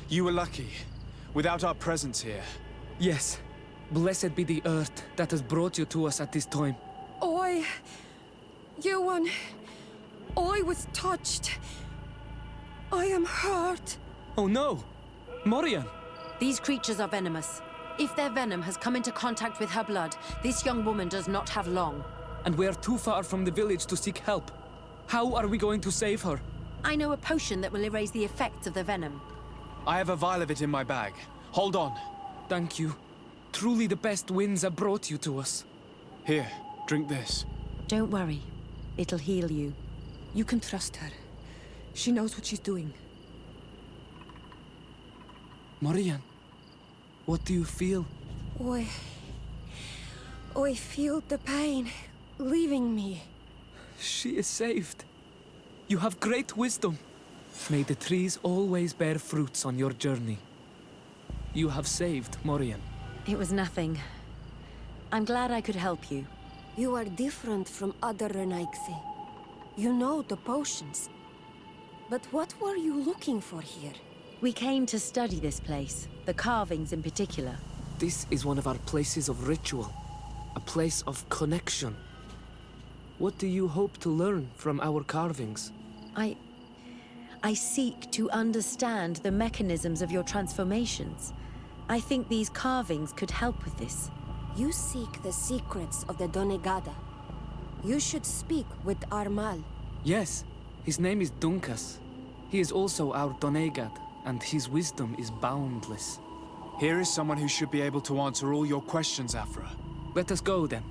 You were lucky. Without our presence here. Yes. Blessed be the earth that has brought you to us at this time. Ewan, I was touched. I am hurt. Oh no! Morian! These creatures are venomous. If their venom has come into contact with her blood, this young woman does not have long. And we are too far from the village to seek help. How are we going to save her? I know a potion that will erase the effects of the venom. I have a vial of it in my bag. Hold on. Thank you. Truly the best winds have brought you to us. Here, drink this. Don't worry. It'll heal you. You can trust her. She knows what she's doing. Morian, what do you feel? I feel the pain leaving me. She is saved. You have great wisdom. May the trees always bear fruits on your journey. You have saved Morian. It was nothing. I'm glad I could help you. You are different from other Renaigse. You know the potions. But what were you looking for here? We came to study this place, the carvings in particular. This is one of our places of ritual. A place of connection. What do you hope to learn from our carvings? I seek to understand the mechanisms of your transformations. I think these carvings could help with this. You seek the secrets of the Donegada. You should speak with Armal. Yes, his name is Dunkas. He is also our Donegad, and his wisdom is boundless. Here is someone who should be able to answer all your questions, Afra. Let us go then.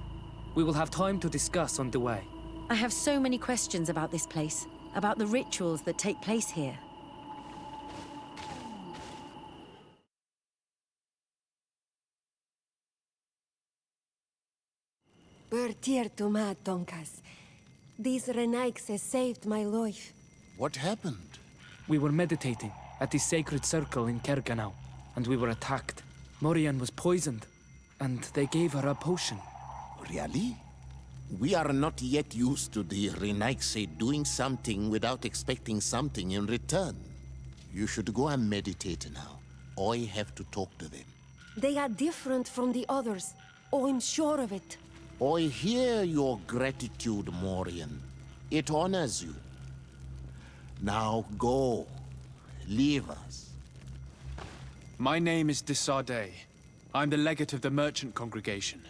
We will have time to discuss on the way. I have so many questions about this place, about the rituals that take place here. Bertir to ma, Donkas. These Renaigse saved my life. What happened? We were meditating at the sacred circle in Kerganau, and we were attacked. Morian was poisoned, and they gave her a potion. Really? We are not yet used to the Renaigse doing something without expecting something in return. You should go and meditate now. I have to talk to them. They are different from the others. Oh, I'm sure of it. I hear your gratitude, Morian. It honors you. Now go. Leave us. My name is Desarde. I'm the legate of the merchant congregation.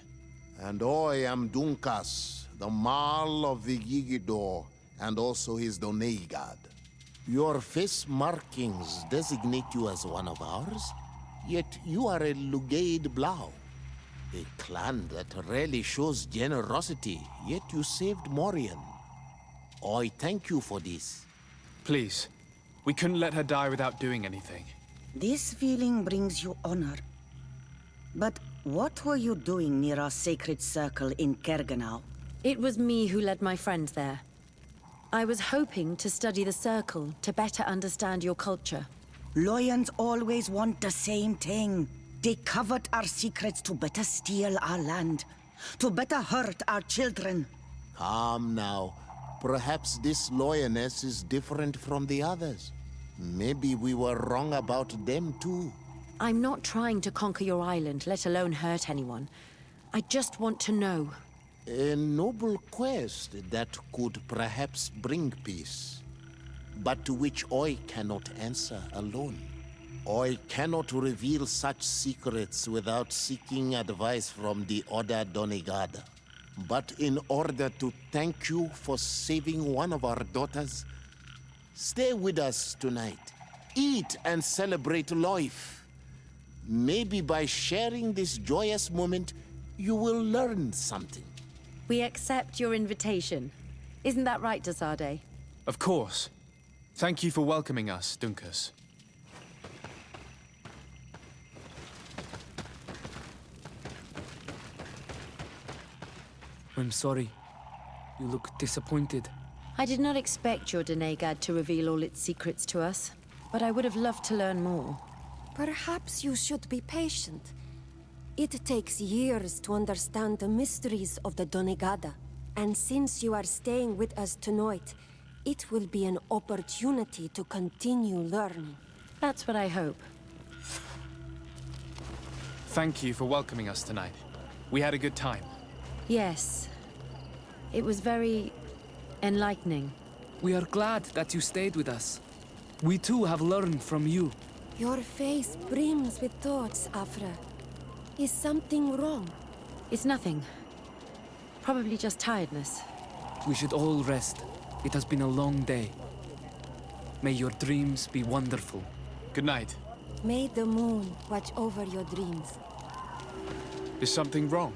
And I am Dunkas, the Marl of the Yigidor, and also his Donegad. Your face markings designate you as one of ours, yet you are a Lugaid Blau. A clan that rarely shows generosity, yet you saved Morian. I thank you for this. Please, we couldn't let her die without doing anything. This feeling brings you honor. But what were you doing near our sacred circle in Kerganau? It was me who led my friends there. I was hoping to study the circle to better understand your culture. Loyans always want the same thing. They covet our secrets to better steal our land, to better hurt our children. Calm now. Perhaps this lioness is different from the others. Maybe we were wrong about them too. I'm not trying to conquer your island, let alone hurt anyone. I just want to know. A noble quest that could perhaps bring peace, but to which I cannot answer alone. I cannot reveal such secrets without seeking advice from the Order Donegada. But in order to thank you for saving one of our daughters, stay with us tonight. Eat and celebrate life. Maybe by sharing this joyous moment, you will learn something. We accept your invitation. Isn't that right, Desarde? Of course. Thank you for welcoming us, Dunkas. I'm sorry. You look disappointed. I did not expect your Donegad to reveal all its secrets to us, but I would have loved to learn more. Perhaps you should be patient. It takes years to understand the mysteries of the Donegada. And since you are staying with us tonight, it will be an opportunity to continue learning. That's what I hope. Thank you for welcoming us tonight. We had a good time. Yes. It was very enlightening. We are glad that you stayed with us. We too have learned from you. Your face brims with thoughts, Afra. Is something wrong? It's nothing. Probably just tiredness. We should all rest. It has been a long day. May your dreams be wonderful. Good night. May the moon watch over your dreams. Is something wrong?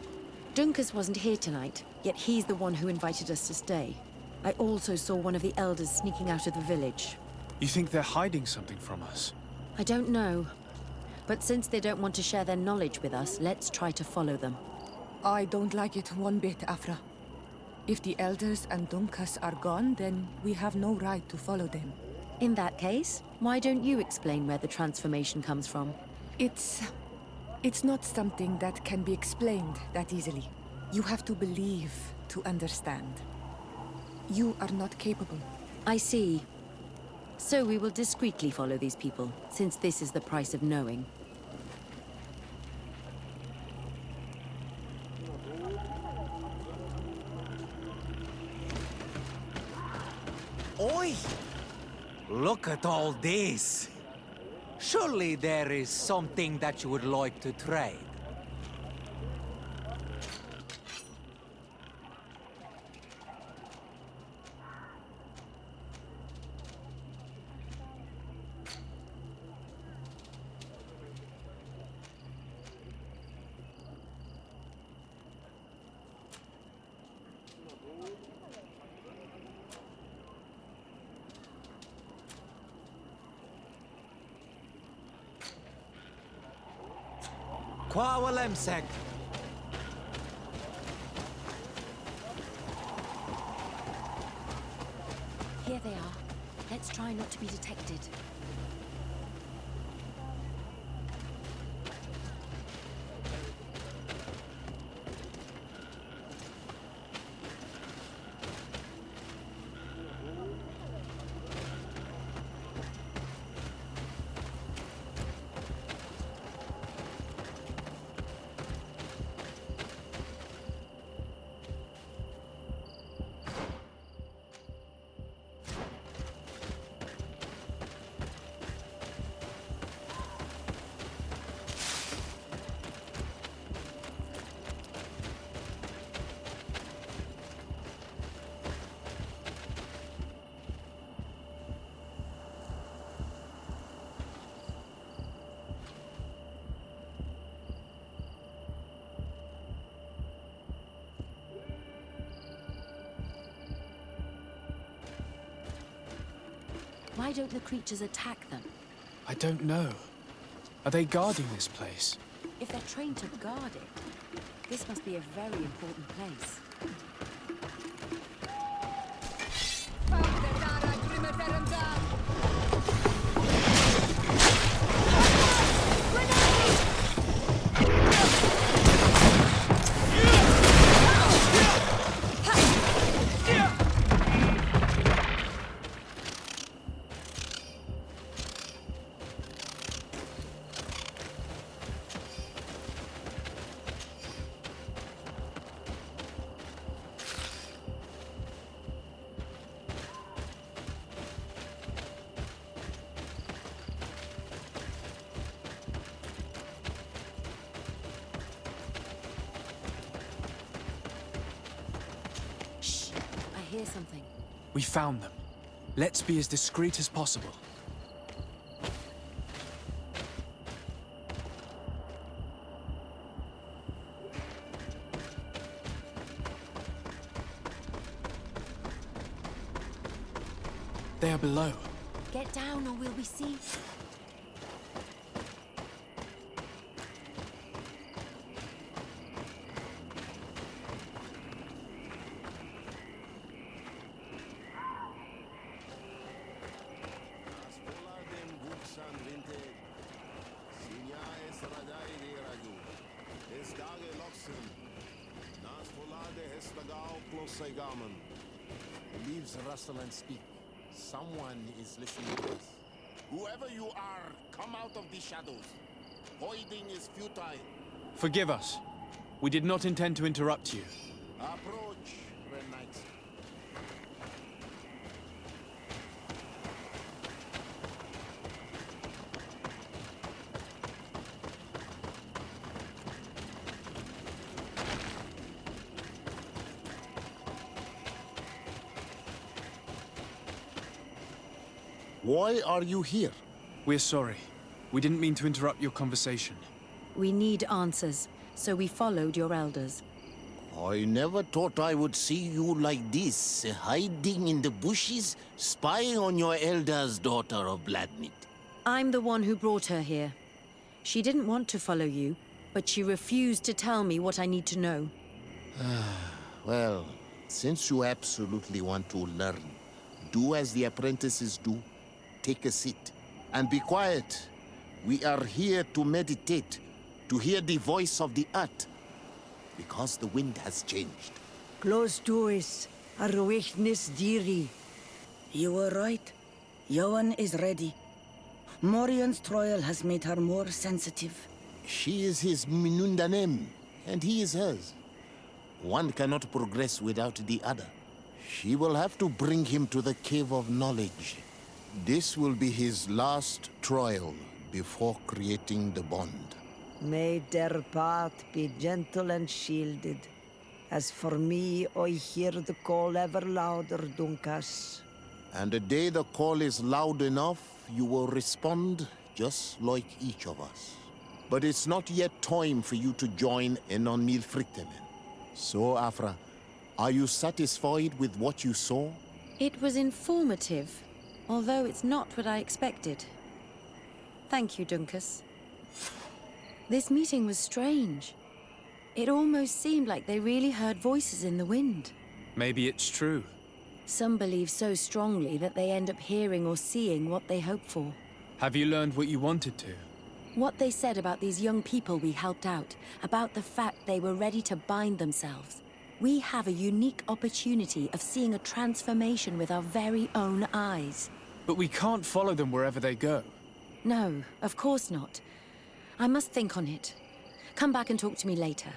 Dunkus wasn't here tonight, yet he's the one who invited us to stay. I also saw one of the elders sneaking out of the village. You think they're hiding something from us? I don't know. But since they don't want to share their knowledge with us, let's try to follow them. I don't like it one bit, Afra. If the elders and Dunkus are gone, then we have no right to follow them. In that case, why don't you explain where the transformation comes from? It's not something that can be explained that easily. You have to believe to understand. You are not capable. I see. So we will discreetly follow these people, since this is the price of knowing. Oi! Look at all this. Surely there is something that you would like to trade. Kwawalemsek. Here they are. Let's try not to be detected. Why don't the creatures attack them? I don't know. Are they guarding this place? If they're trained to guard it, this must be a very important place. I hear something. We found them. Let's be as discreet as possible. They are below. Get down or we'll be seen. Leaves rustle and speak. Someone is listening to us. Whoever you are, come out of the shadows. Hiding is futile. Forgive us. We did not intend to interrupt you. Approach, Red Knight. Why are you here? We're sorry. We didn't mean to interrupt your conversation. We need answers, so we followed your elders. I never thought I would see you like this, hiding in the bushes, spying on your elder's daughter of Bladnit. I'm the one who brought her here. She didn't want to follow you, but she refused to tell me what I need to know. Well, since you absolutely want to learn, do as the apprentices do. Take a seat and be quiet. We are here to meditate, to hear the voice of the earth, because the wind has changed. Close doors, arwechnis diri. You were right. Johan is ready. Morian's trial has made her more sensitive. She is his Minundanem, and he is hers. One cannot progress without the other. She will have to bring him to the Cave of Knowledge. This will be his last trial before creating the bond. May their path be gentle and shielded. As for me, I hear the call ever louder, Dunkas. And the day the call is loud enough, you will respond just like each of us. But it's not yet time for you to join in on Milfrictemen. So, Afra, are you satisfied with what you saw? It was informative, although it's not what I expected. Thank you, Dunkus. This meeting was strange. It almost seemed like they really heard voices in the wind. Maybe it's true. Some believe so strongly that they end up hearing or seeing what they hope for. Have you learned what you wanted to? What they said about these young people we helped out, about the fact they were ready to bind themselves. We have a unique opportunity of seeing a transformation with our very own eyes. But we can't follow them wherever they go. No, of course not. I must think on it. Come back and talk to me later.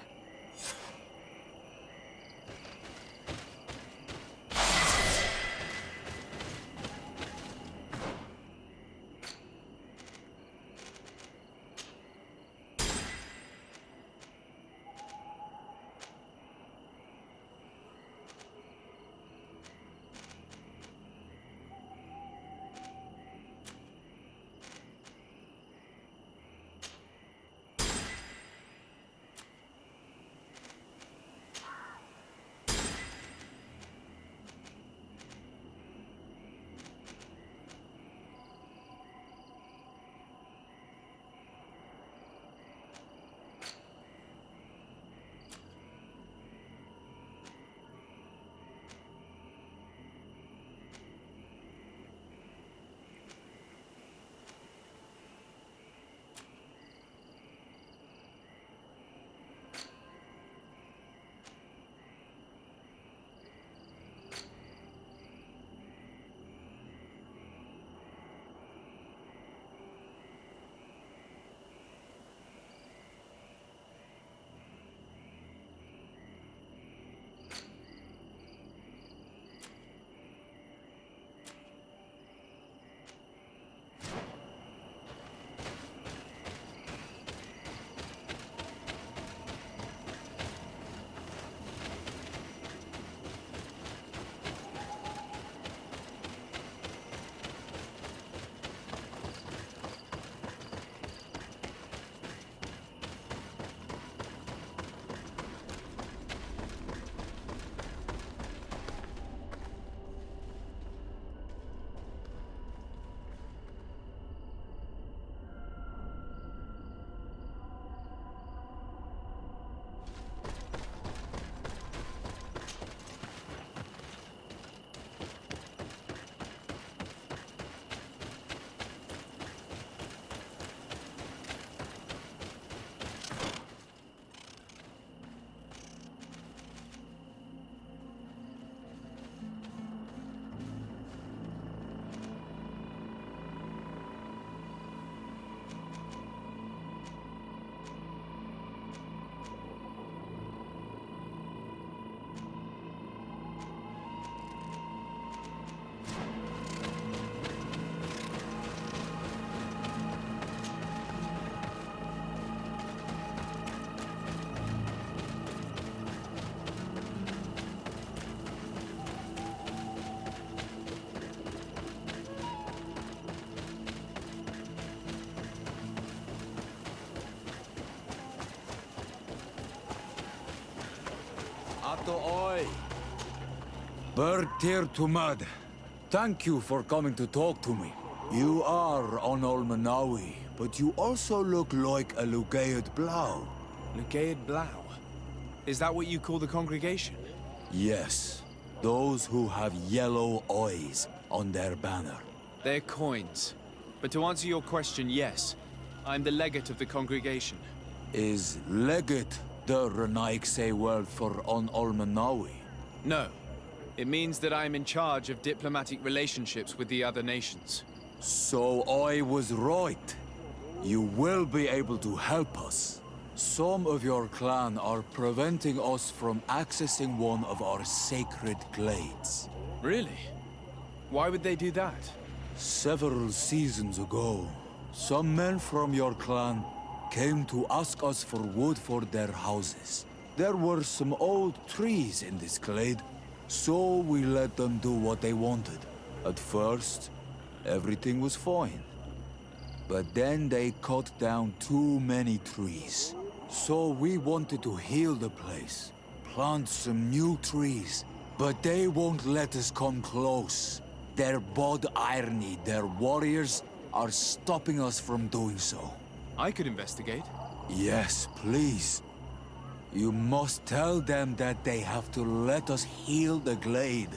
Ato oi. Bird tear to mud. Thank you for coming to talk to me. You are on Olmanawi, but you also look like a Lugaid Blau. Lugaid Blau? Is that what you call the congregation? Yes, those who have yellow eyes on their banner. They're coins. But to answer your question, yes. I'm the legate of the congregation. Is legate the Renaikse word for on Olmanawi? No. It means that I'm in charge of diplomatic relationships with the other nations. So I was right. You will be able to help us. Some of your clan are preventing us from accessing one of our sacred glades. Really? Why would they do that? Several seasons ago, some men from your clan came to ask us for wood for their houses. There were some old trees in this glade, so we let them do what they wanted. At first, everything was fine. But then they cut down too many trees. So we wanted to heal the place, plant some new trees. But they won't let us come close. Their bod irony, their warriors, are stopping us from doing so. I could investigate. Yes, please. You must tell them that they have to let us heal the glade.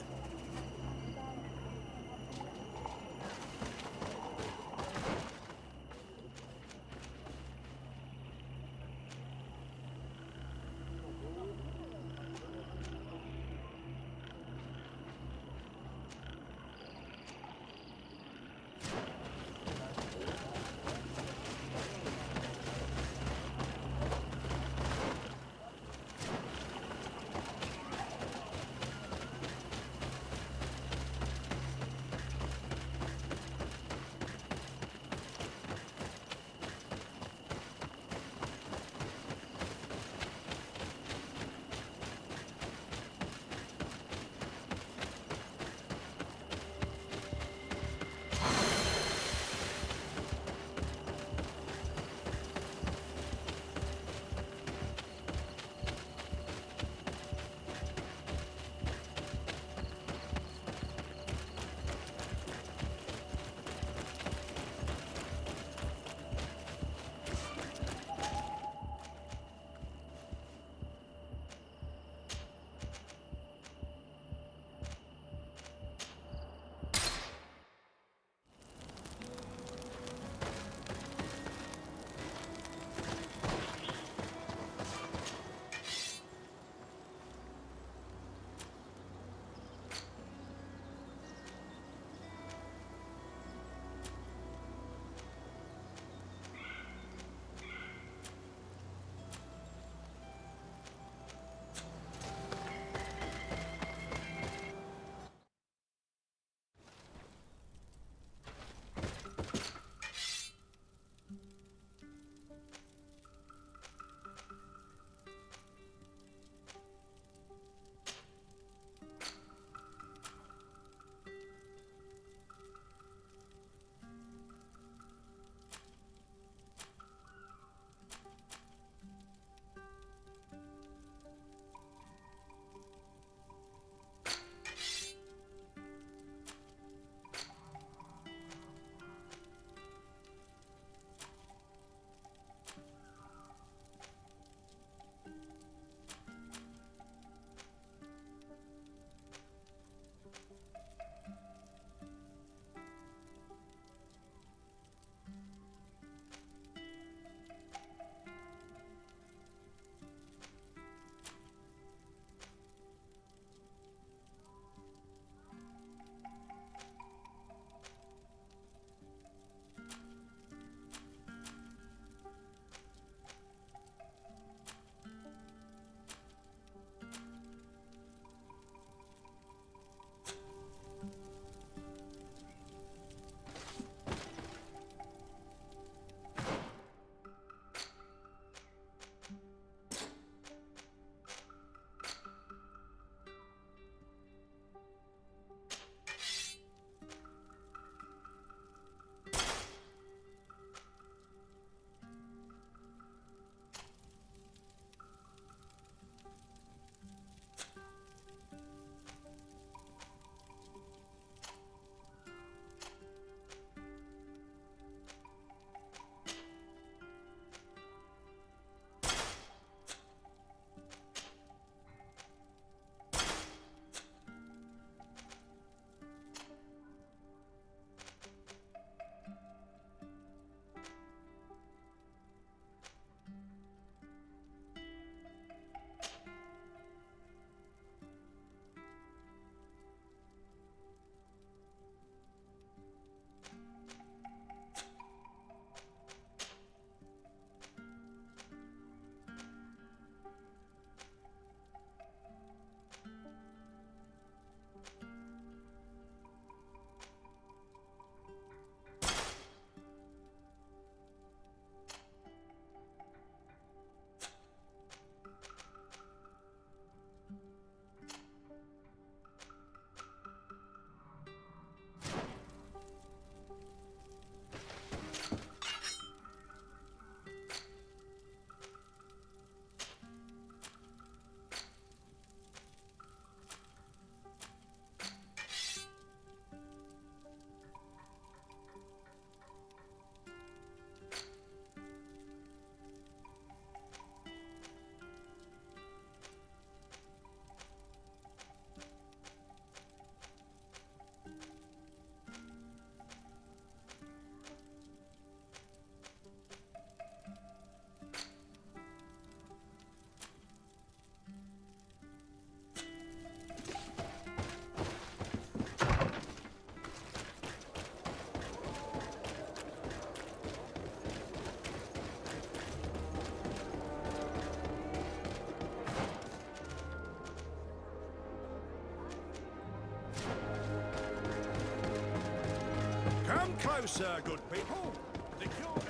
closer, good people. The cure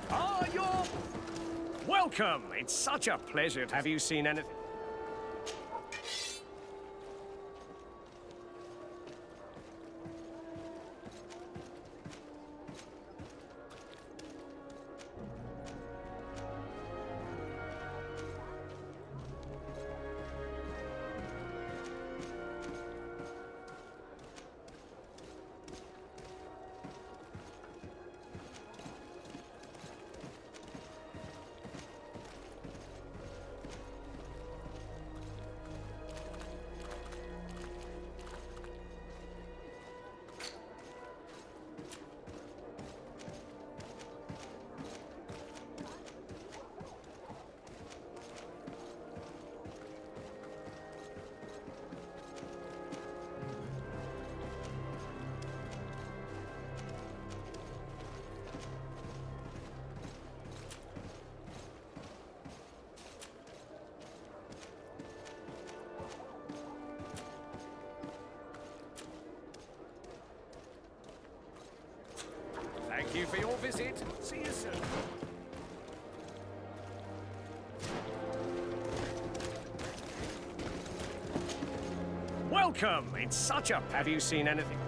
Ah, you're... Welcome! It's such a pleasure. Have you seen anything? Thank you for your visit. See you soon. Welcome! It's such a... Have you seen anything?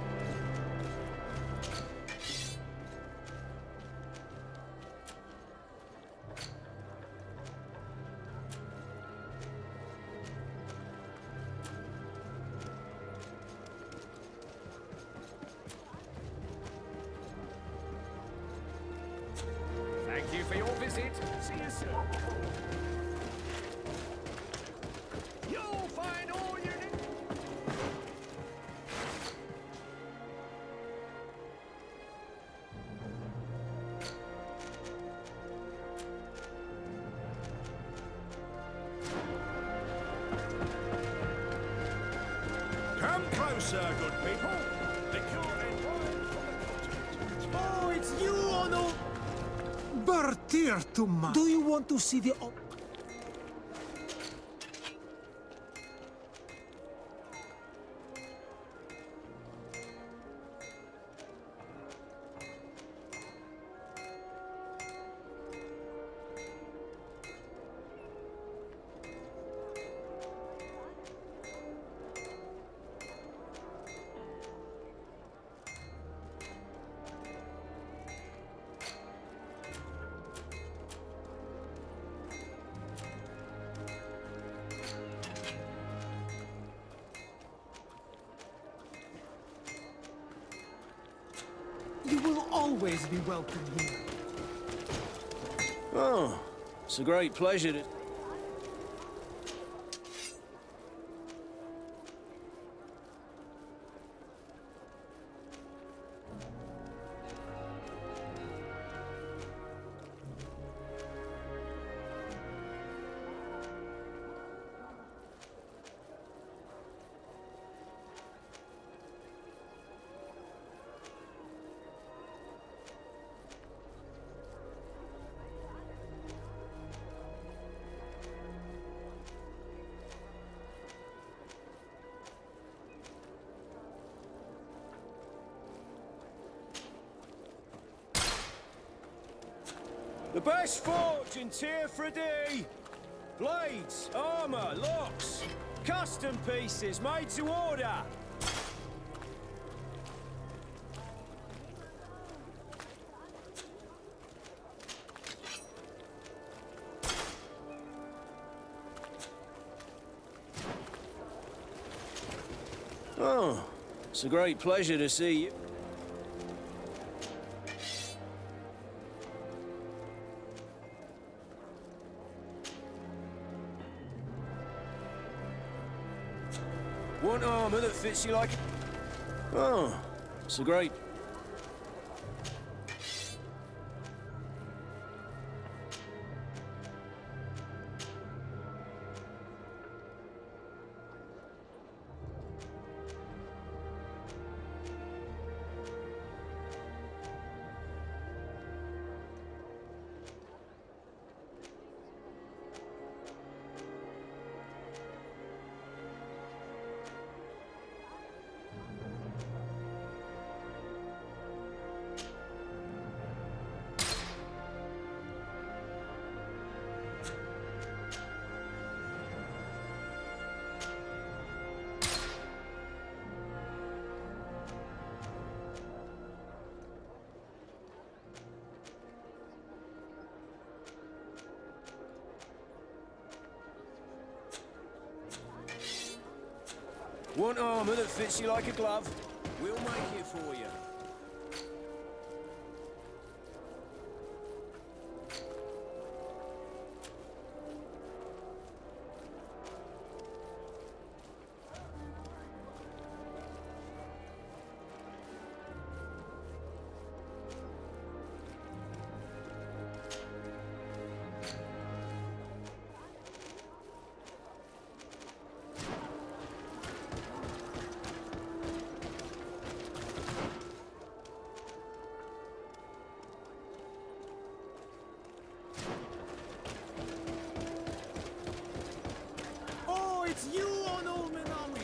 Thank you for your visit. See you soon. You'll find all you need. Come closer, good people. The cure Oh, it's you, Ono! Bertirtuma! Do you want to see the... You will always be welcome here. Oh, it's a great pleasure to... The best fortune's here for a day. Blades, armor, locks, custom pieces made to order. Oh, it's a great pleasure to see you. Want armor that fits you like... Oh, it's a great... Want armor that fits you like a glove? We'll make it for you. It's you on old Menawi!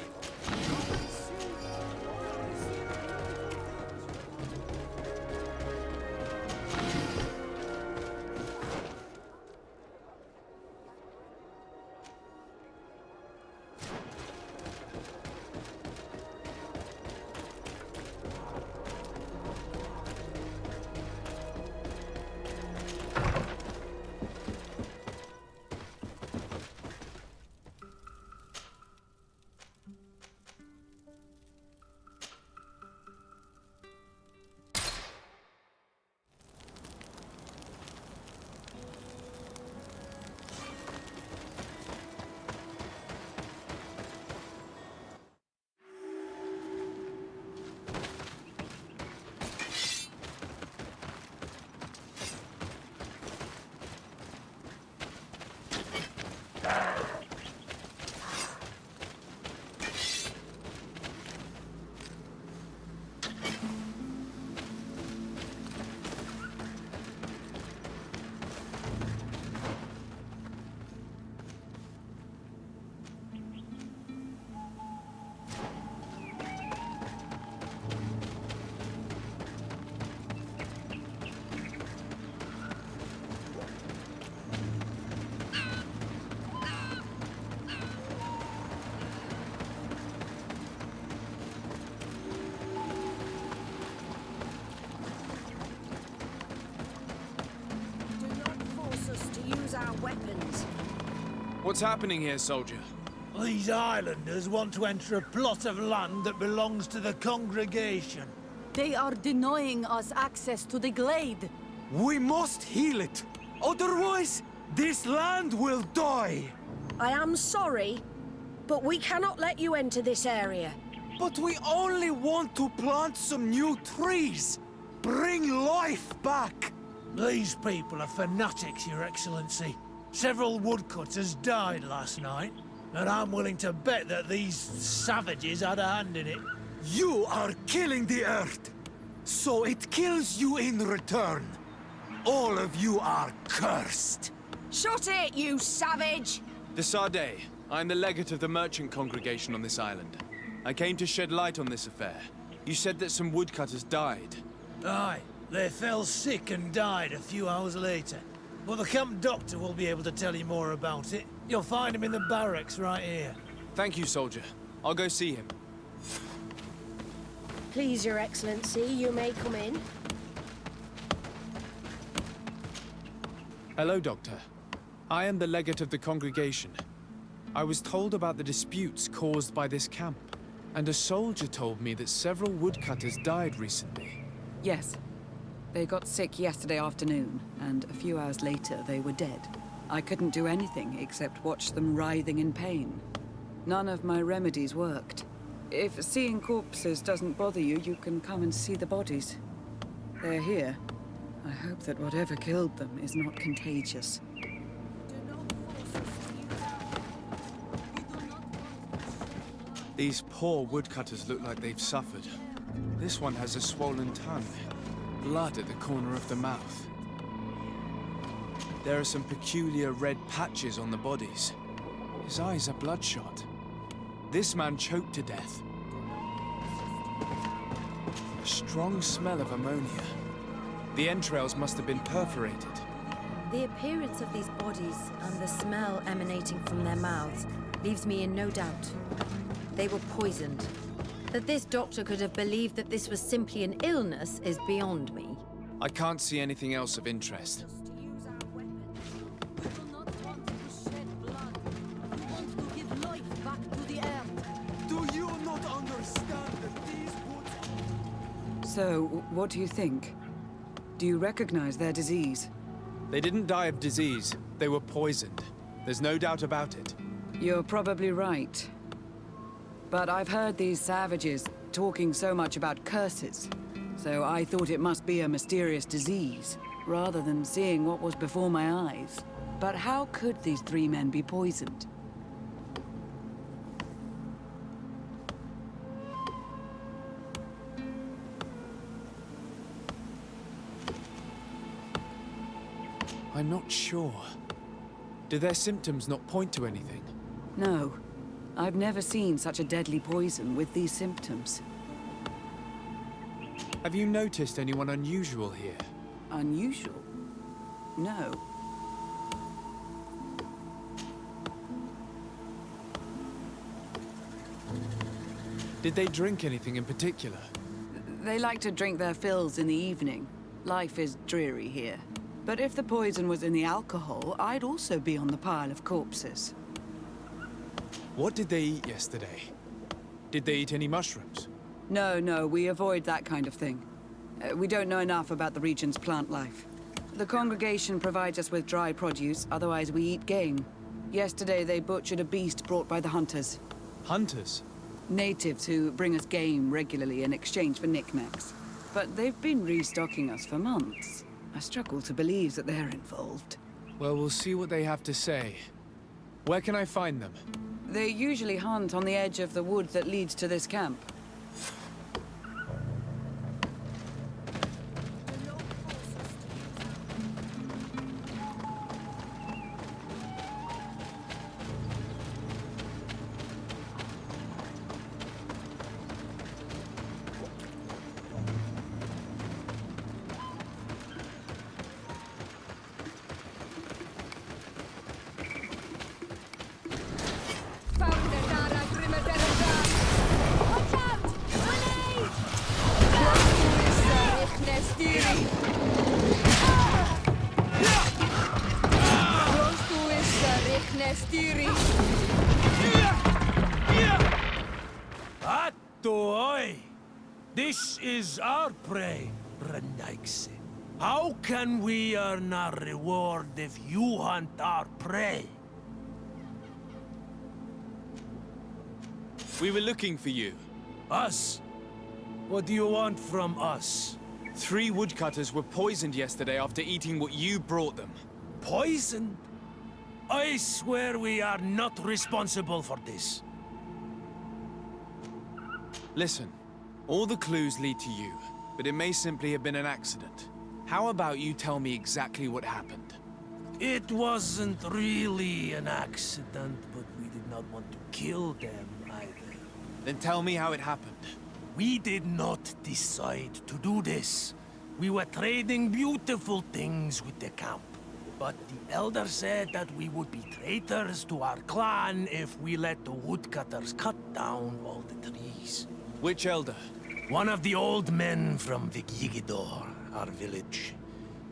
Our weapons. What's happening here, soldier? These islanders want to enter a plot of land that belongs to the congregation. They are denying us access to the glade. We must heal it. Otherwise, this land will die. I am sorry, but we cannot let you enter this area. But we only want to plant some new trees. Bring life back. These people are fanatics, Your Excellency. Several woodcutters died last night, and I'm willing to bet that these savages had a hand in it. You are killing the earth, so it kills you in return. All of you are cursed. Shut it, you savage! Desade, I'm the legate of the merchant congregation on this island. I came to shed light on this affair. You said that some woodcutters died. Aye. They fell sick and died a few hours later. But the camp doctor will be able to tell you more about it. You'll find him in the barracks right here. Thank you, soldier. I'll go see him. Please, Your Excellency, you may come in. Hello, Doctor. I am the legate of the congregation. I was told about the disputes caused by this camp, and a soldier told me that several woodcutters died recently. Yes. They got sick yesterday afternoon, and a few hours later they were dead. I couldn't do anything except watch them writhing in pain. None of my remedies worked. If seeing corpses doesn't bother you, you can come and see the bodies. They're here. I hope that whatever killed them is not contagious. These poor woodcutters look like they've suffered. This one has a swollen tongue. Blood at the corner of the mouth. There are some peculiar red patches on the bodies. His eyes are bloodshot. This man choked to death. A strong smell of ammonia. The entrails must have been perforated. The appearance of these bodies and the smell emanating from their mouths leaves me in no doubt. They were poisoned. That this doctor could have believed that this was simply an illness is beyond me. I can't see anything else of interest. Do you So, what do you think? Do you recognize their disease? They didn't die of disease. They were poisoned. There's no doubt about it. You're probably right. But I've heard these savages talking so much about curses, so I thought it must be a mysterious disease, rather than seeing what was before my eyes. But how could these 3 men be poisoned? I'm not sure. Do their symptoms not point to anything? No. I've never seen such a deadly poison with these symptoms. Have you noticed anyone unusual here? Unusual? No. Did they drink anything in particular? They like to drink their fills in the evening. Life is dreary here. But if the poison was in the alcohol, I'd also be on the pile of corpses. What did they eat yesterday? Did they eat any mushrooms? No, we avoid that kind of thing. We don't know enough about the region's plant life. The congregation provides us with dry produce, otherwise we eat game. Yesterday they butchered a beast brought by the hunters. Hunters? Natives who bring us game regularly in exchange for knickknacks. But they've been restocking us for months. I struggle to believe that they're involved. Well, we'll see what they have to say. Where can I find them? They usually hunt on the edge of the wood that leads to this camp. This is our prey, Renaigse. How can we earn our reward if you hunt our prey? We were looking for you. Us? What do you want from us? 3 woodcutters were poisoned yesterday after eating what you brought them. Poisoned? I swear we are not responsible for this. Listen, all the clues lead to you, but it may simply have been an accident. How about you tell me exactly what happened? It wasn't really an accident, but we did not want to kill them either. Then tell me how it happened. We did not decide to do this. We were trading beautiful things with the camp. But the elder said that we would be traitors to our clan if we let the woodcutters cut down all the trees. Which elder? One of the old men from Vigigidor, our village.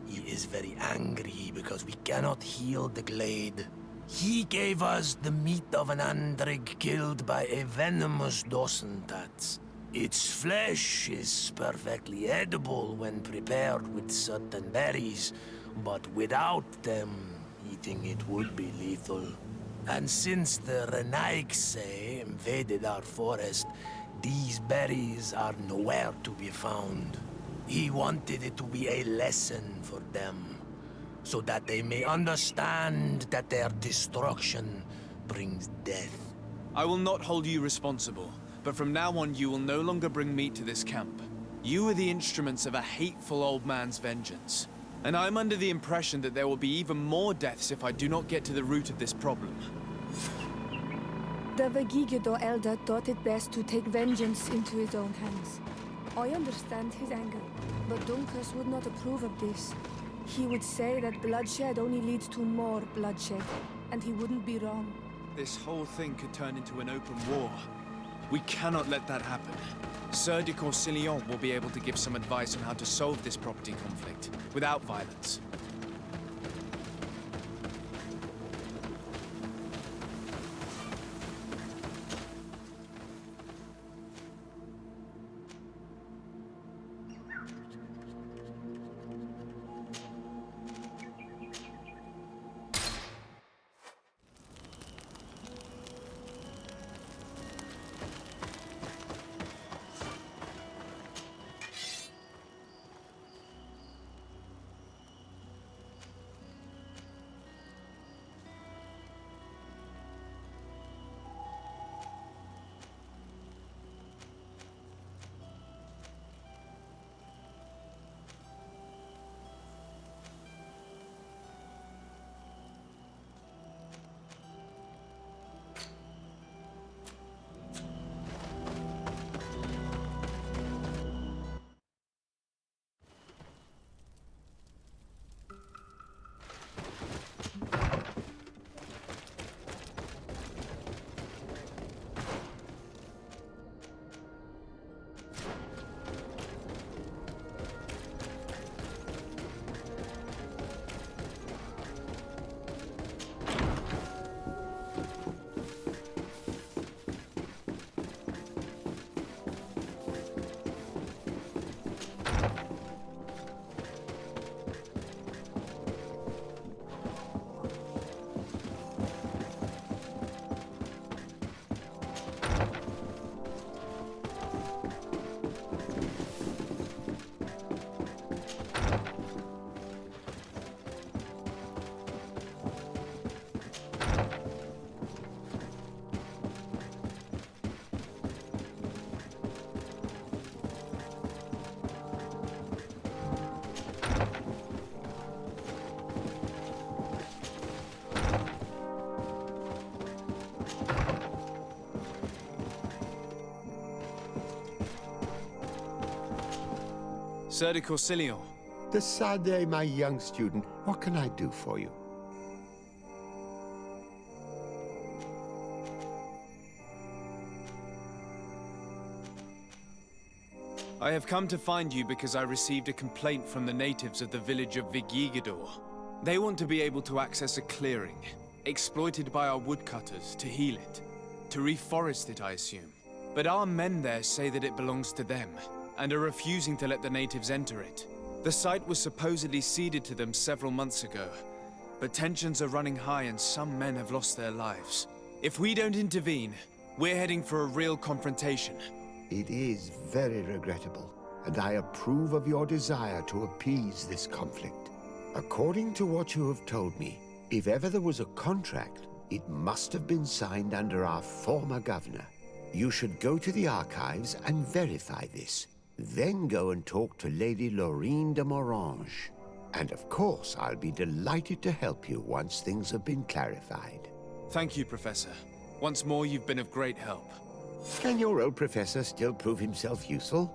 He is very angry because we cannot heal the glade. He gave us the meat of an andrig killed by a venomous dosentats. Its flesh is perfectly edible when prepared with certain berries, but without them, eating it would be lethal. And since the Renaigse invaded our forest, these berries are nowhere to be found. He wanted it to be a lesson for them, so that they may understand that their destruction brings death. I will not hold you responsible, but from now on you will no longer bring meat to this camp. You are the instruments of a hateful old man's vengeance. And I'm under the impression that there will be even more deaths if I do not get to the root of this problem. The Vagigido elder thought it best to take vengeance into his own hands. I understand his anger, but Dunkus would not approve of this. He would say that bloodshed only leads to more bloodshed, and he wouldn't be wrong. This whole thing could turn into an open war. We cannot let that happen. Sir de Corsillon will be able to give some advice on how to solve this property conflict, without violence. Sir de Corsilion. Desade, my young student, what can I do for you? I have come to find you because I received a complaint from the natives of the village of Vigigidor. They want to be able to access a clearing, exploited by our woodcutters, to heal it. To reforest it, I assume. But our men there say that it belongs to them, and are refusing to let the natives enter it. The site was supposedly ceded to them several months ago, but tensions are running high and some men have lost their lives. If we don't intervene, we're heading for a real confrontation. It is very regrettable, and I approve of your desire to appease this conflict. According to what you have told me, if ever there was a contract, it must have been signed under our former governor. You should go to the archives and verify this. Then go and talk to Lady Laurine de Morange. And of course, I'll be delighted to help you once things have been clarified. Thank you, Professor. Once more, you've been of great help. Can your old professor still prove himself useful?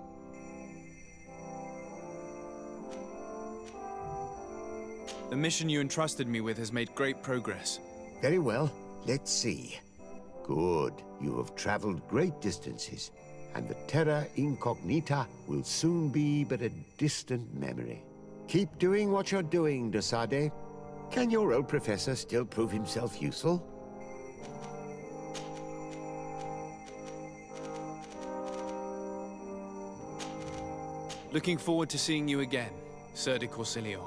The mission you entrusted me with has made great progress. Very well. Let's see. Good. You have traveled great distances, and the terra incognita will soon be but a distant memory. Keep doing what you're doing, Desade. Can your old professor still prove himself useful? Looking forward to seeing you again, Sir de Corsilion.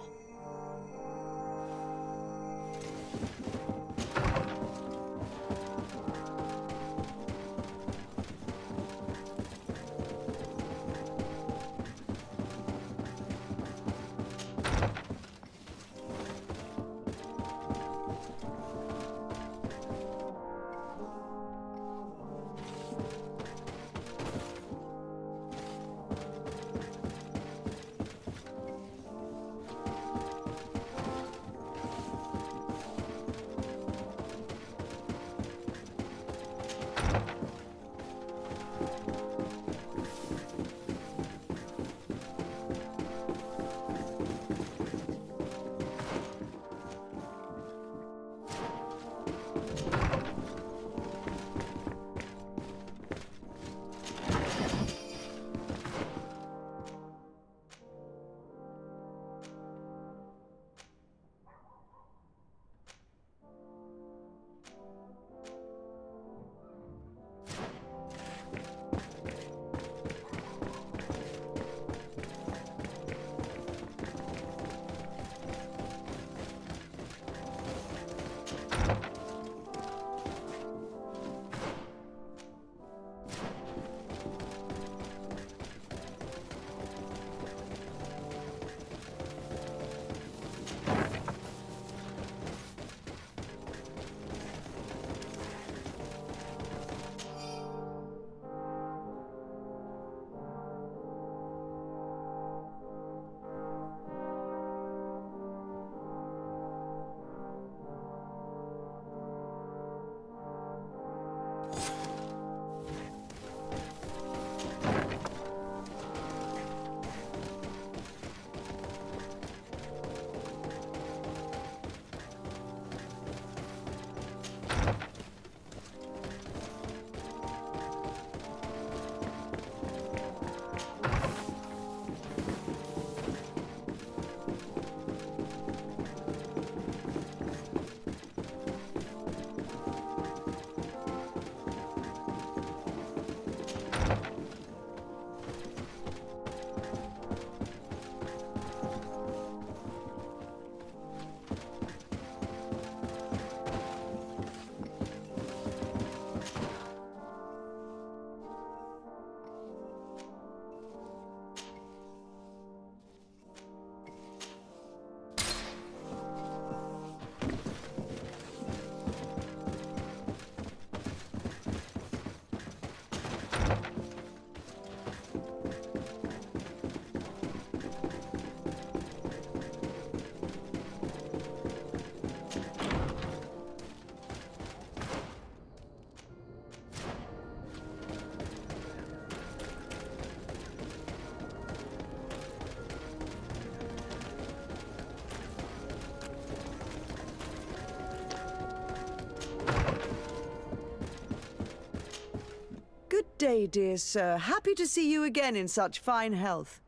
day, dear sir. Happy to see you again in such fine health.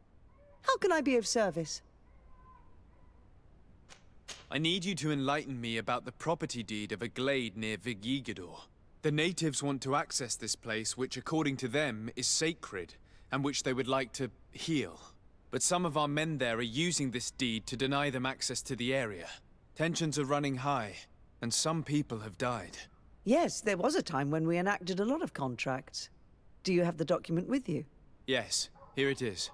How can I be of service? I need you to enlighten me about the property deed of a glade near Vigyigidor. The natives want to access this place, which according to them is sacred, and which they would like to heal. But some of our men there are using this deed to deny them access to the area. Tensions are running high, and some people have died. Yes, there was a time when we enacted a lot of contracts. Do you have the document with you? Yes, here it is.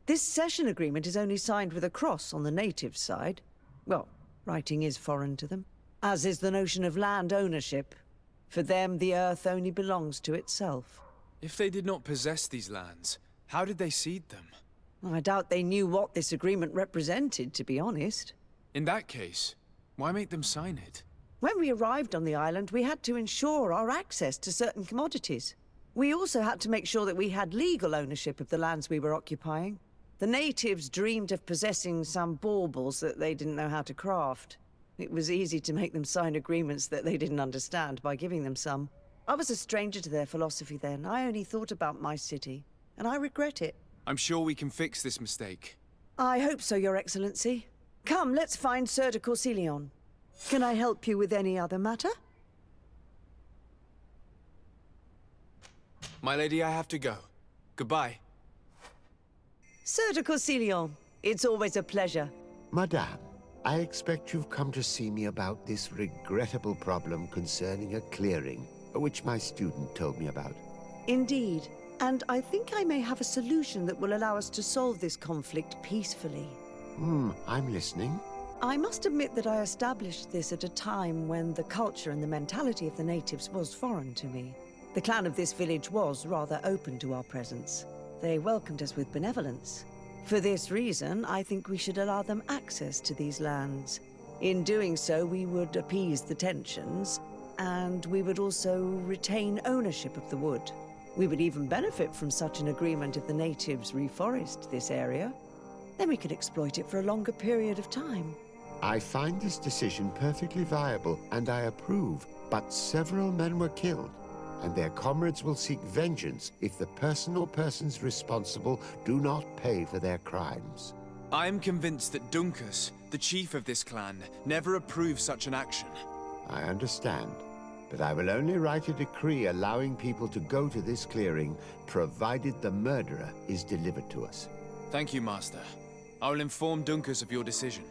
This cession agreement is only signed with a cross on the native side. Well, writing is foreign to them, as is the notion of land ownership. For them, the earth only belongs to itself. If they did not possess these lands, how did they cede them? I doubt they knew what this agreement represented, to be honest. In that case, why make them sign it? When we arrived on the island, we had to ensure our access to certain commodities. We also had to make sure that we had legal ownership of the lands we were occupying. The natives dreamed of possessing some baubles that they didn't know how to craft. It was easy to make them sign agreements that they didn't understand by giving them some. I was a stranger to their philosophy then. I only thought about my city, and I regret it. I'm sure we can fix this mistake. I hope so, Your Excellency. Come, let's find Sir de Corsilion. Can I help you with any other matter? My lady, I have to go. Goodbye. Sir de Corsilion, it's always a pleasure. Madame, I expect you've come to see me about this regrettable problem concerning a clearing, which my student told me about. Indeed, and I think I may have a solution that will allow us to solve this conflict peacefully. I'm listening. I must admit that I established this at a time when the culture and the mentality of the natives was foreign to me. The clan of this village was rather open to our presence. They welcomed us with benevolence. For this reason, I think we should allow them access to these lands. In doing so, we would appease the tensions, and we would also retain ownership of the wood. We would even benefit from such an agreement if the natives reforest this area. Then we could exploit it for a longer period of time. I find this decision perfectly viable, and I approve, but several men were killed, and their comrades will seek vengeance if the person or persons responsible do not pay for their crimes. I am convinced that Dunkus, the chief of this clan, never approved such an action. I understand, but I will only write a decree allowing people to go to this clearing, provided the murderer is delivered to us. Thank you, Master. I will inform Dunkus of your decision.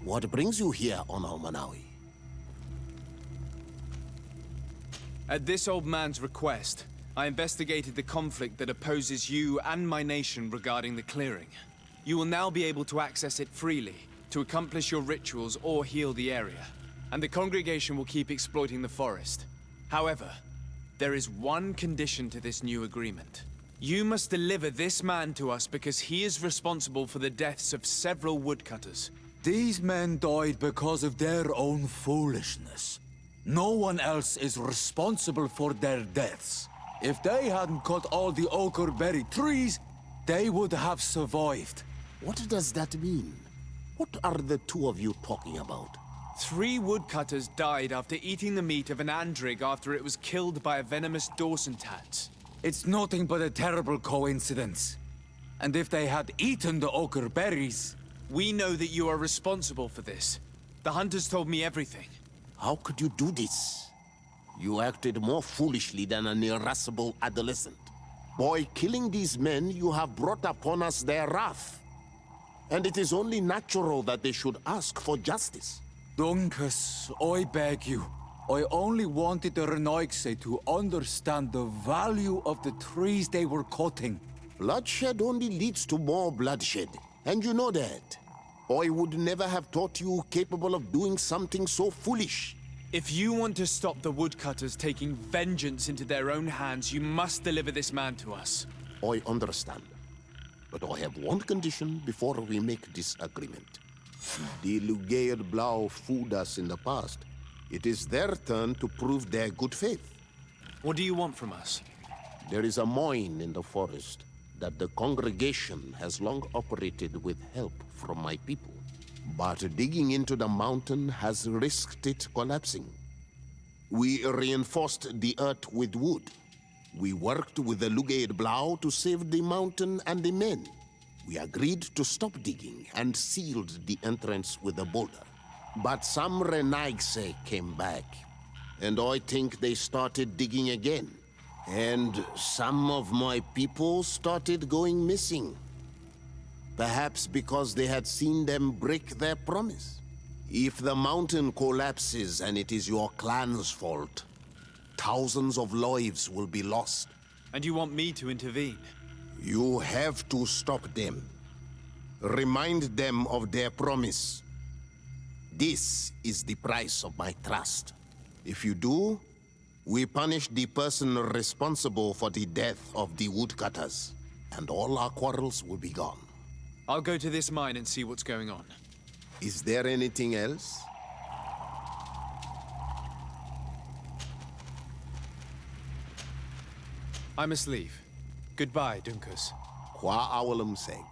What brings you here on Almanawi? At this old man's request, I investigated the conflict that opposes you and my nation regarding the clearing. You will now be able to access it freely, to accomplish your rituals or heal the area. And the congregation will keep exploiting the forest. However, there is one condition to this new agreement. You must deliver this man to us because he is responsible for the deaths of several woodcutters. These men died because of their own foolishness. No one else is responsible for their deaths. If they hadn't cut all the oakerberry trees, they would have survived. What does that mean? What are the two of you talking about? 3 woodcutters died after eating the meat of an andrig after it was killed by a venomous Dawson tat. It's nothing but a terrible coincidence. And if they had eaten the ochre berries... We know that you are responsible for this. The hunters told me everything. How could you do this? You acted more foolishly than an irascible adolescent. By killing these men, you have brought upon us their wrath. And it is only natural that they should ask for justice. Duncas, I beg you. I only wanted the Renoixe to understand the value of the trees they were cutting. Bloodshed only leads to more bloodshed, and you know that. I would never have thought you capable of doing something so foolish. If you want to stop the woodcutters taking vengeance into their own hands, you must deliver this man to us. I understand. But I have one condition before we make this agreement. The Lugaid Blau fooled us in the past. It is their turn to prove their good faith. What do you want from us? There is a mine in the forest that the congregation has long operated with help from my people. But digging into the mountain has risked it collapsing. We reinforced the earth with wood. We worked with the Lugaid Blau to save the mountain and the men. We agreed to stop digging and sealed the entrance with a boulder. But some Renaixe came back, and I think they started digging again. And some of my people started going missing. Perhaps because they had seen them break their promise. If the mountain collapses and it is your clan's fault, thousands of lives will be lost. And you want me to intervene? You have to stop them. Remind them of their promise. This is the price of my trust. If you do, we punish the person responsible for the death of the woodcutters, and all our quarrels will be gone. I'll go to this mine and see what's going on. Is there anything else? I must leave. Goodbye, Duncas. Qua awalum seg.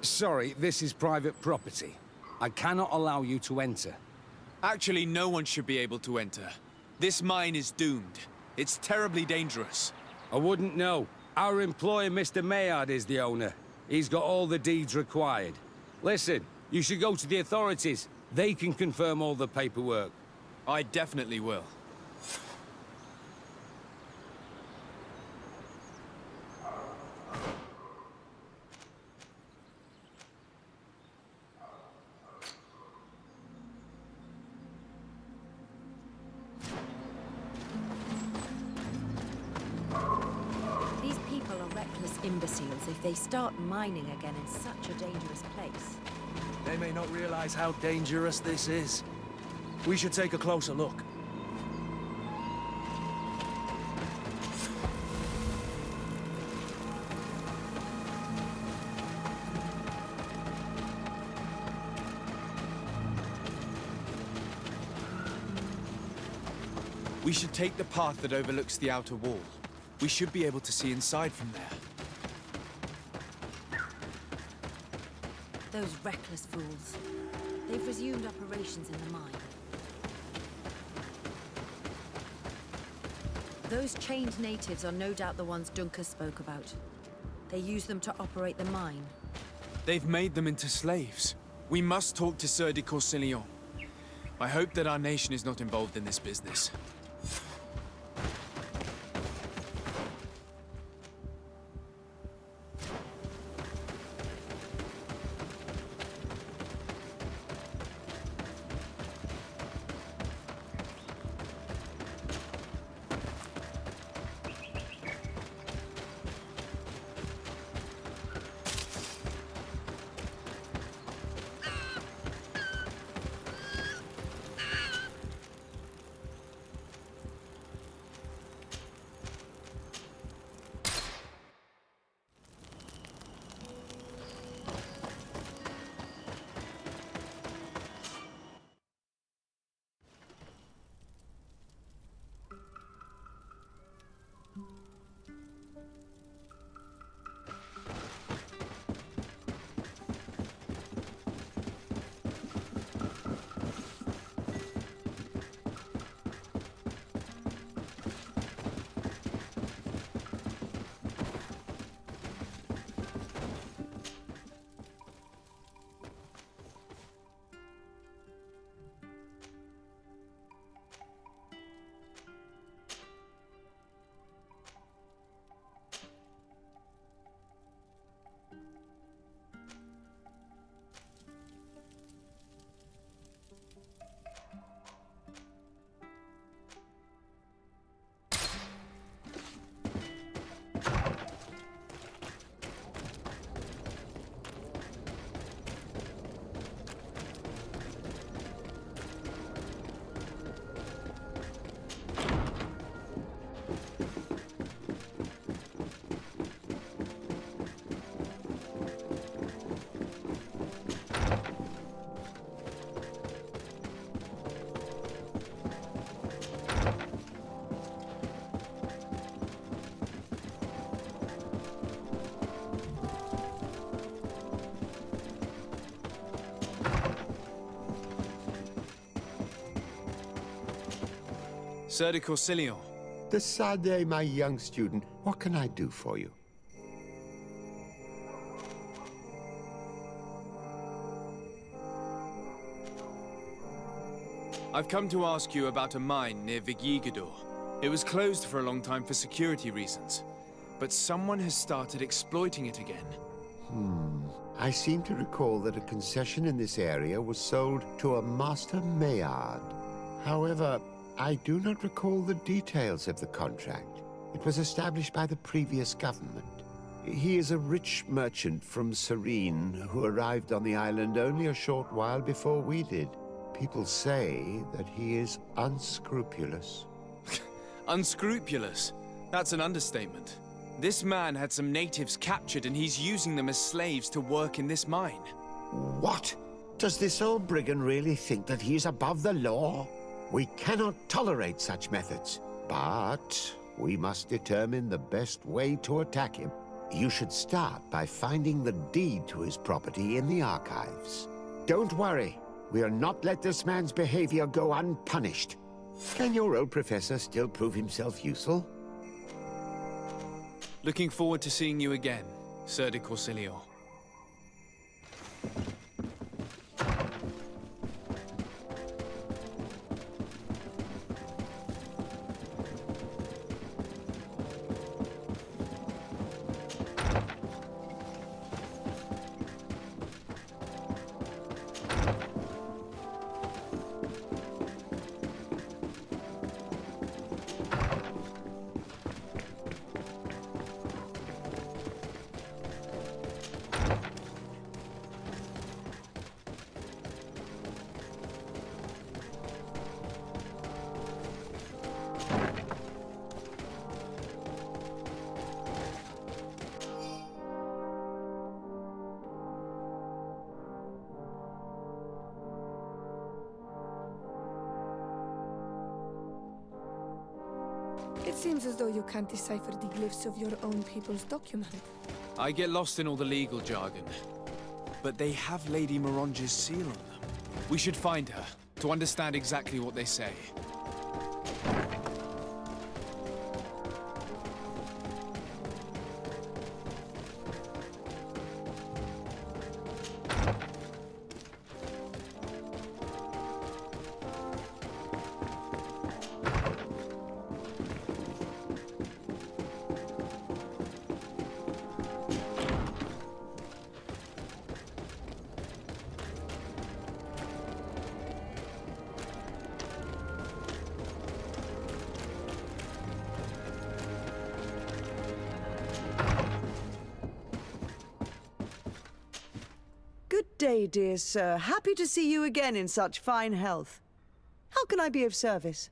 Sorry, this is private property. I cannot allow you to enter. Actually, no one should be able to enter. This mine is doomed. It's terribly dangerous. I wouldn't know. Our employer, Mr. Maillard, is the owner. He's got all the deeds required. Listen, You should go to the authorities. They can confirm all the paperwork. I definitely will. These people are reckless imbeciles if they start mining again in such a dangerous place. They may not realize how dangerous this is. We should take a closer look. We should take the path that overlooks the outer wall. We should be able to see inside from there. Those reckless fools. They've resumed operations in the mine. Those chained natives are no doubt the ones Duncan spoke about. They use them to operate the mine. They've made them into slaves. We must talk to Sieur de Courcillon. I hope that our nation is not involved in this business. Sieur de Courcillon. Decidez, my young student, what can I do for you? I've come to ask you about a mine near Vigyigador. It was closed for a long time for security reasons, but someone has started exploiting it again. I seem to recall that a concession in this area was sold to a Master Maillard. However, I do not recall the details of the contract. It was established by the previous government. He is a rich merchant from Serene who arrived on the island only a short while before we did. People say that he is unscrupulous. Unscrupulous? That's an understatement. This man had some natives captured and he's using them as slaves to work in this mine. What? Does this old brigand really think that he is above the law? We cannot tolerate such methods, but we must determine the best way to attack him. You should start by finding the deed to his property in the archives. Don't worry, we'll not let this man's behavior go unpunished. Can your old professor still prove himself useful? Looking forward to seeing you again, Sieur de Courcillon. It seems as though you can't decipher the glyphs of your own people's document. I get lost in all the legal jargon. But they have Lady Morange's seal on them. We should find her, to understand exactly what they say. Good day, dear sir. Happy to see you again in such fine health. How can I be of service?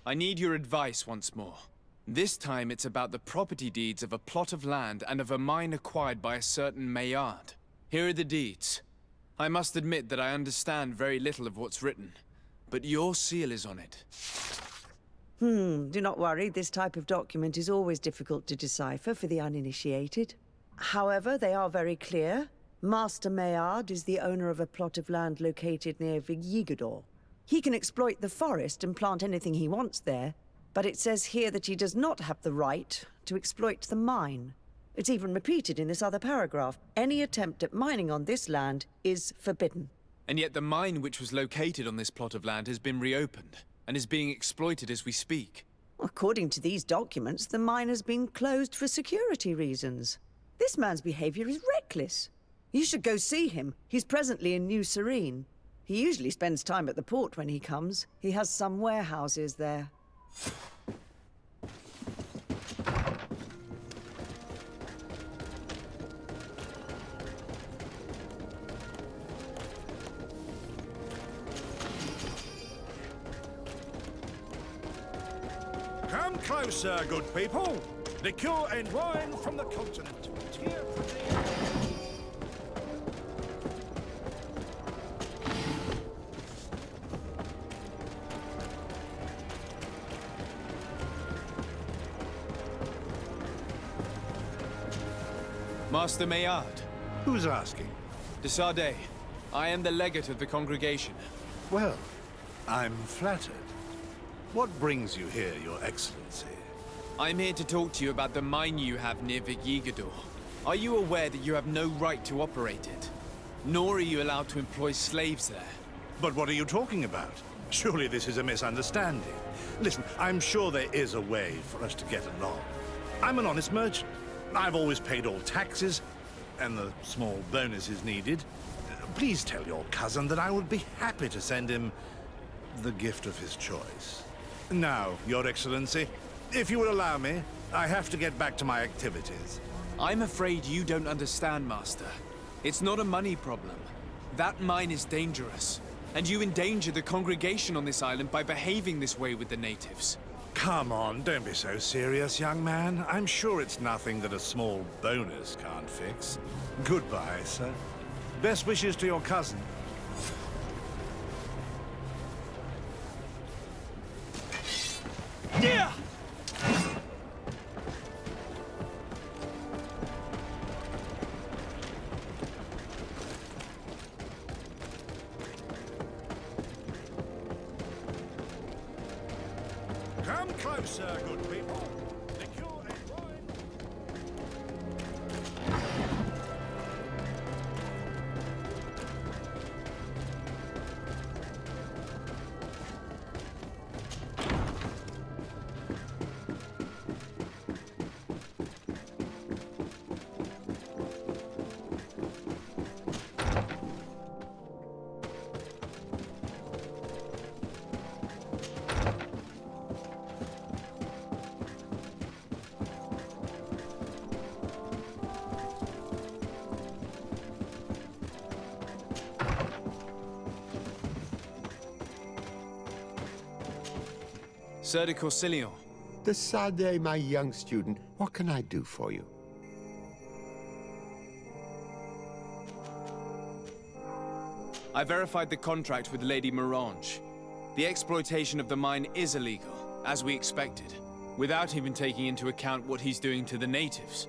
I need your advice once more. This time it's about the property deeds of a plot of land and of a mine acquired by a certain Maillard. Here are the deeds. I must admit that I understand very little of what's written, but your seal is on it. Do not worry. This type of document is always difficult to decipher for the uninitiated. However, they are very clear. Master Maillard is the owner of a plot of land located near Vigyigador. He can exploit the forest and plant anything he wants there, but it says here that he does not have the right to exploit the mine. It's even repeated in this other paragraph. Any attempt at mining on this land is forbidden. And yet the mine which was located on this plot of land has been reopened, and is being exploited as we speak. According to these documents, the mine has been closed for security reasons. This man's behavior is reckless. You should go see him. He's presently in New Serene. He usually spends time at the port when he comes. He has some warehouses there. Come closer, good people. Liqueur and wine from the continent. Here for the... Master Maillard. Who's asking? De Sardet. I am the legate of the congregation. Well, I'm flattered. What brings you here, Your Excellency? I'm here to talk to you about the mine you have near Vigyigador. Are you aware that you have no right to operate it? Nor are you allowed to employ slaves there. But what are you talking about? Surely this is a misunderstanding. Listen, I'm sure there is a way for us to get along. I'm an honest merchant. I've always paid all taxes, and the small bonuses needed. Please tell your cousin that I would be happy to send him the gift of his choice. Now, Your Excellency, if you would allow me, I have to get back to my activities. I'm afraid you don't understand, Master. It's not a money problem. That mine is dangerous, and you endanger the congregation on this island by behaving this way with the natives. Come on, don't be so serious, young man. I'm sure it's nothing that a small bonus can't fix. Goodbye, sir. Best wishes to your cousin. Yeah! Come closer, good people. Liqueur and wine. Sir de Corsilion. De Sardet, my young student, what can I do for you? I verified the contract with Lady Morange. The exploitation of the mine is illegal, as we expected, without even taking into account what he's doing to the natives.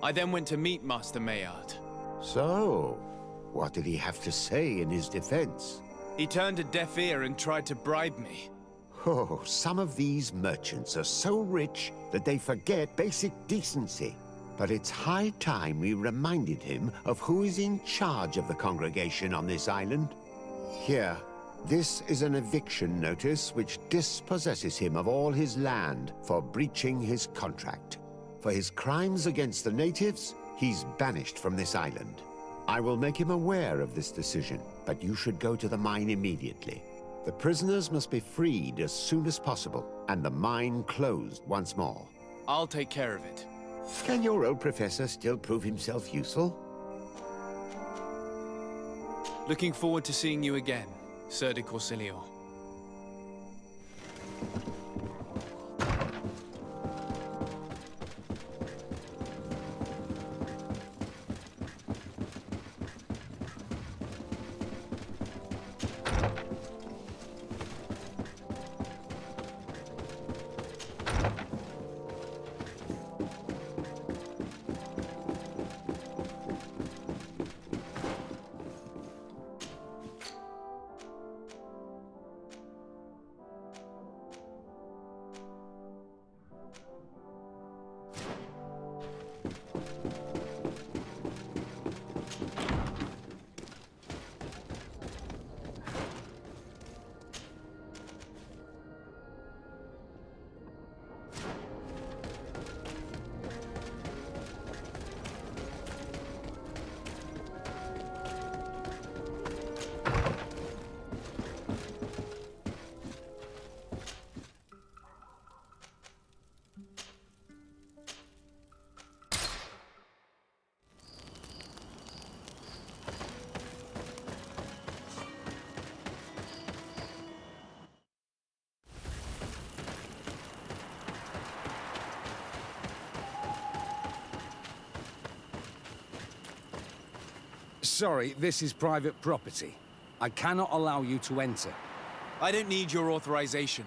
I then went to meet Master Maillard. So, what did he have to say in his defense? He turned a deaf ear and tried to bribe me. Oh, some of these merchants are so rich that they forget basic decency. But it's high time we reminded him of who is in charge of the congregation on this island. Here, this is an eviction notice which dispossesses him of all his land for breaching his contract. For his crimes against the natives, he's banished from this island. I will make him aware of this decision, but you should go to the mine immediately. The prisoners must be freed as soon as possible, and the mine closed once more. I'll take care of it. Can your old professor still prove himself useful? Looking forward to seeing you again, Sir de Corsilio. Sorry, this is private property. I cannot allow you to enter. I don't need your authorization.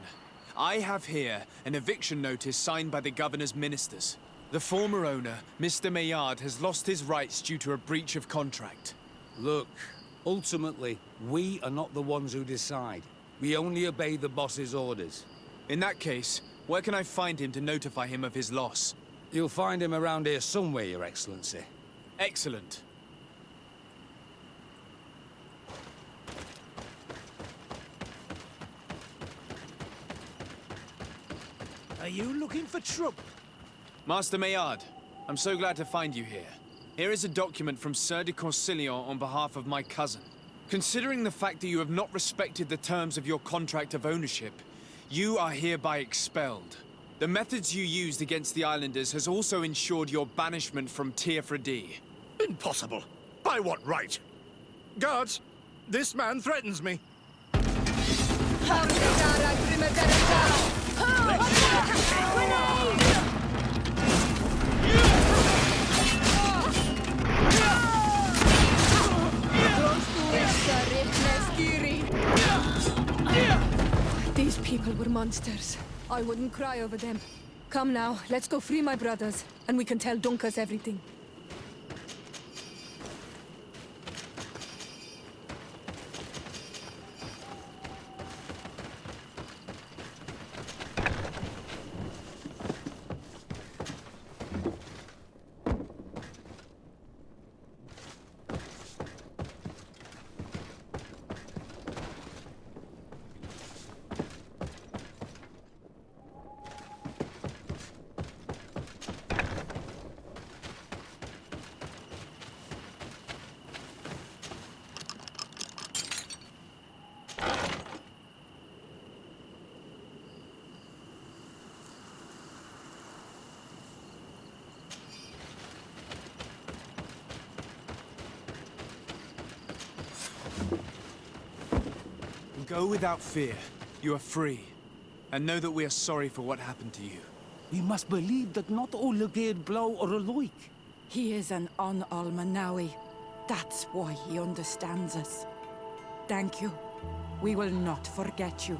I have here an eviction notice signed by the governor's ministers. The former owner, Mr. Maillard, has lost his rights due to a breach of contract. Look, ultimately, we are not the ones who decide. We only obey the boss's orders. In that case, where can I find him to notify him of his loss? You'll find him around here somewhere, Your Excellency. Excellent. Are you looking for trouble? Master Maillard, I'm so glad to find you here. Here is a document from Sir de Corsilio on behalf of my cousin. Considering the fact that you have not respected the terms of your contract of ownership, you are hereby expelled. The methods you used against the islanders has also ensured your banishment from Tearfredi. Impossible. By what right? Guards, this man threatens me. These people were monsters. I wouldn't cry over them. Come now, let's go free my brothers, and we can tell Dunkus everything. Go without fear. You are free. And know that we are sorry for what happened to you. We must believe that not all Legade Blow are alike. He is an Almanawi. That's why he understands us. Thank you. We will not forget you.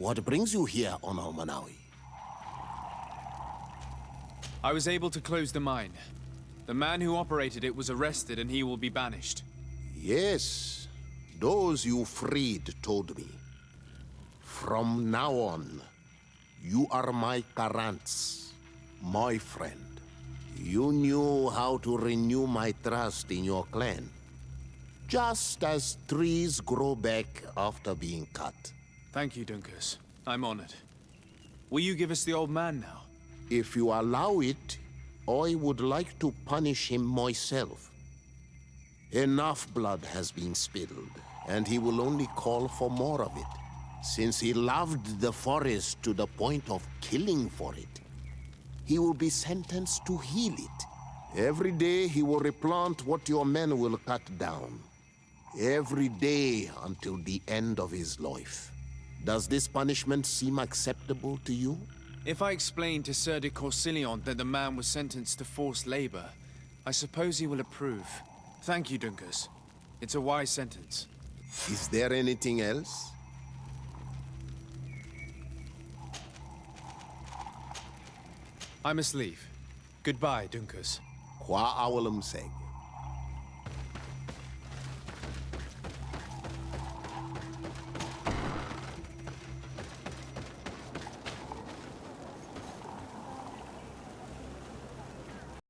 What brings you here on Almanawi? I was able to close the mine. The man who operated it was arrested and he will be banished. Yes, those you freed told me. From now on, you are my Karants, my friend. You knew how to renew my trust in your clan. Just as trees grow back after being cut. Thank you, Dunkus. I'm honored. Will you give us the old man now? If you allow it, I would like to punish him myself. Enough blood has been spilled, and he will only call for more of it. Since he loved the forest to the point of killing for it, he will be sentenced to heal it. Every day he will replant what your men will cut down. Every day until the end of his life. Does this punishment seem acceptable to you? If I explain to Sir de Corsilion that the man was sentenced to forced labor, I suppose he will approve. Thank you, Dunkus. It's a wise sentence. Is there anything else? I must leave. Goodbye, Dunkus. Qua awalum seg.